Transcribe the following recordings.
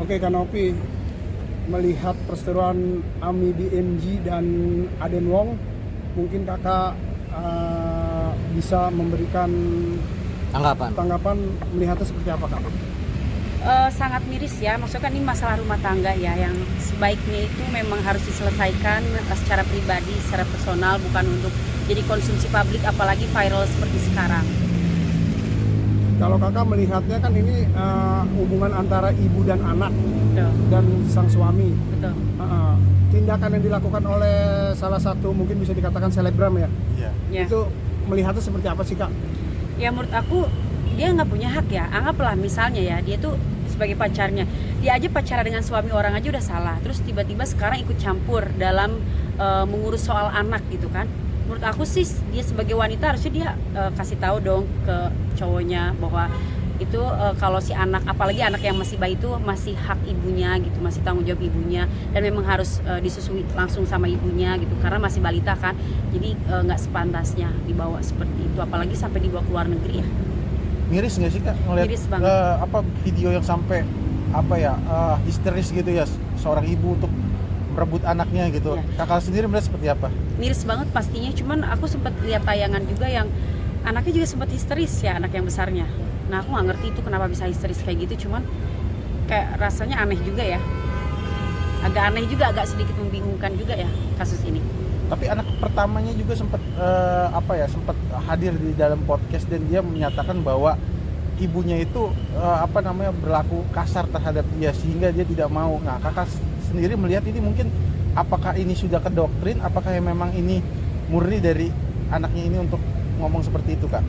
Oke, Kanopi, melihat perseteruan Ami BMG dan Aden Wong, mungkin kakak bisa memberikan tanggapan melihatnya seperti apa, kak? Sangat miris ya, maksudnya kan ini masalah rumah tangga ya, yang sebaiknya itu memang harus diselesaikan secara pribadi, secara personal, bukan untuk jadi konsumsi publik, apalagi viral seperti sekarang. Kalau kakak melihatnya kan ini hubungan antara ibu dan anak. Betul. Dan sang suami. Betul. Tindakan yang dilakukan oleh salah satu mungkin bisa dikatakan selebgram ya. Iya. Ya. Itu melihatnya seperti apa sih, kak? Ya menurut aku dia nggak punya hak ya. Anggaplah misalnya ya, dia tuh sebagai pacarnya, dia aja pacaran dengan suami orang aja udah salah. Terus tiba-tiba sekarang ikut campur dalam mengurus soal anak gitu kan. Menurut aku sih dia sebagai wanita harusnya dia kasih tahu dong ke cowoknya bahwa itu kalau si anak, apalagi anak yang masih bayi itu masih hak ibunya gitu, masih tanggung jawab ibunya, dan memang harus disusui langsung sama ibunya gitu, karena masih balita kan. Jadi nggak sepantasnya dibawa seperti itu, apalagi sampai dibawa ke luar negeri ya. Miris nggak sih, kak, ngeliat Miris banget. video yang sampai histeris gitu ya, seorang ibu untuk merebut anaknya gitu. Ya. Kakak sendiri melihat seperti apa? Miris banget pastinya, cuman aku sempat lihat tayangan juga yang anaknya juga sempat histeris ya, anak yang besarnya. Nah aku nggak ngerti itu kenapa bisa histeris kayak gitu, cuman kayak rasanya aneh juga ya, agak aneh juga, agak sedikit membingungkan juga ya kasus ini. Tapi anak pertamanya juga sempat sempat hadir di dalam podcast dan dia menyatakan bahwa ibunya itu berlaku kasar terhadap dia sehingga dia tidak mau. Nah, kakak sendiri melihat ini mungkin apakah ini sudah ke doktrin, apakah memang ini murni dari anaknya ini untuk ngomong seperti itu, kak?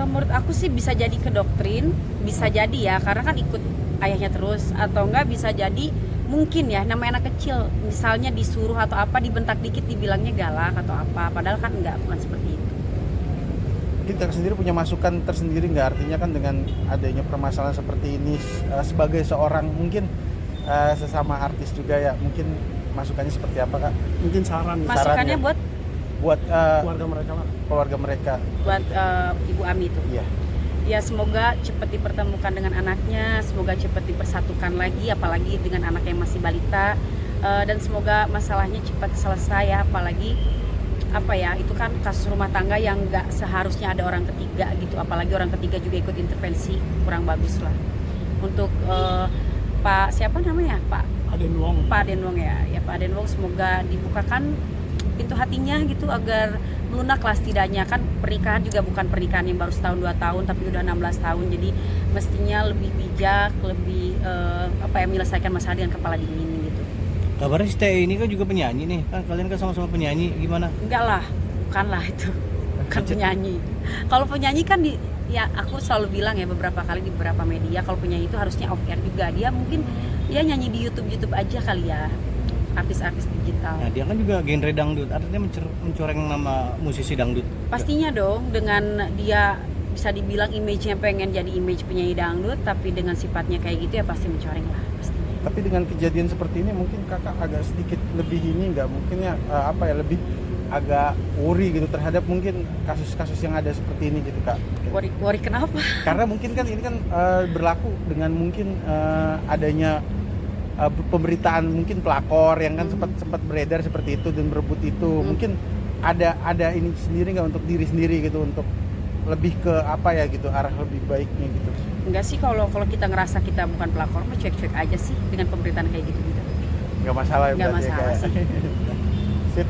Menurut aku sih bisa jadi ke doktrin, bisa jadi ya, karena kan ikut ayahnya terus, atau enggak bisa jadi mungkin ya namanya anak kecil, misalnya disuruh atau apa, dibentak dikit dibilangnya galak atau apa, padahal kan enggak, bukan seperti itu. Kita sendiri punya masukan tersendiri nggak, artinya kan dengan adanya permasalahan seperti ini sebagai seorang mungkin sesama artis juga ya, mungkin masukannya seperti apa, kak? Mungkin saran Masukannya ya? buat keluarga mereka lah. keluarga mereka. buat Ibu Ami itu. Iya. Ya semoga cepat dipertemukan dengan anaknya, semoga cepat dipersatukan lagi, apalagi dengan anak yang masih balita, dan semoga masalahnya cepat selesai ya, apalagi itu kan kasus rumah tangga yang nggak seharusnya ada orang ketiga gitu, apalagi orang ketiga juga ikut intervensi, kurang bagus lah. Untuk Pak siapa namanya, Pak Aden Wong. Pak Aden Wong ya Pak Aden Wong, semoga dibukakan pintu hatinya gitu agar melunak lah, setidaknya kan pernikahan juga bukan pernikahan yang baru setahun 2 tahun tapi udah 16 tahun, jadi mestinya lebih bijak, lebih menyelesaikan masalah dengan kepala dingin gitu. Kabarnya si Teh ini kan juga penyanyi nih, kan kalian kan sama-sama penyanyi, gimana? Enggak lah, bukanlah itu, bukan penyanyi. Kalau penyanyi kan ya aku selalu bilang ya beberapa kali di beberapa media, kalau penyanyi itu harusnya off air juga, dia mungkin dia nyanyi di YouTube aja kali ya, artis-artis digital. Nah dia kan juga genre dangdut, artinya mencoreng nama musisi dangdut. Pastinya dong, dengan dia bisa dibilang image-nya pengen jadi image penyanyi dangdut, tapi dengan sifatnya kayak gitu ya pasti mencoreng lah pastinya. Tapi dengan kejadian seperti ini mungkin kakak agak sedikit lebih ini nggak, mungkin ya lebih agak worry gitu terhadap mungkin kasus-kasus yang ada seperti ini gitu, kak. Worry kenapa? Karena mungkin kan ini kan berlaku dengan mungkin adanya pemberitaan mungkin pelakor yang kan sempat beredar seperti itu dan berebut itu. Mungkin ada ini sendiri nggak untuk diri sendiri gitu, untuk lebih ke gitu, arah lebih baiknya gitu. Enggak sih, kalau kita ngerasa kita bukan pelakor mah cuek-cuek aja sih dengan pemberitaan kayak gitu. Nggak masalah ya, Nggak berarti masalah ya, sih. Sip.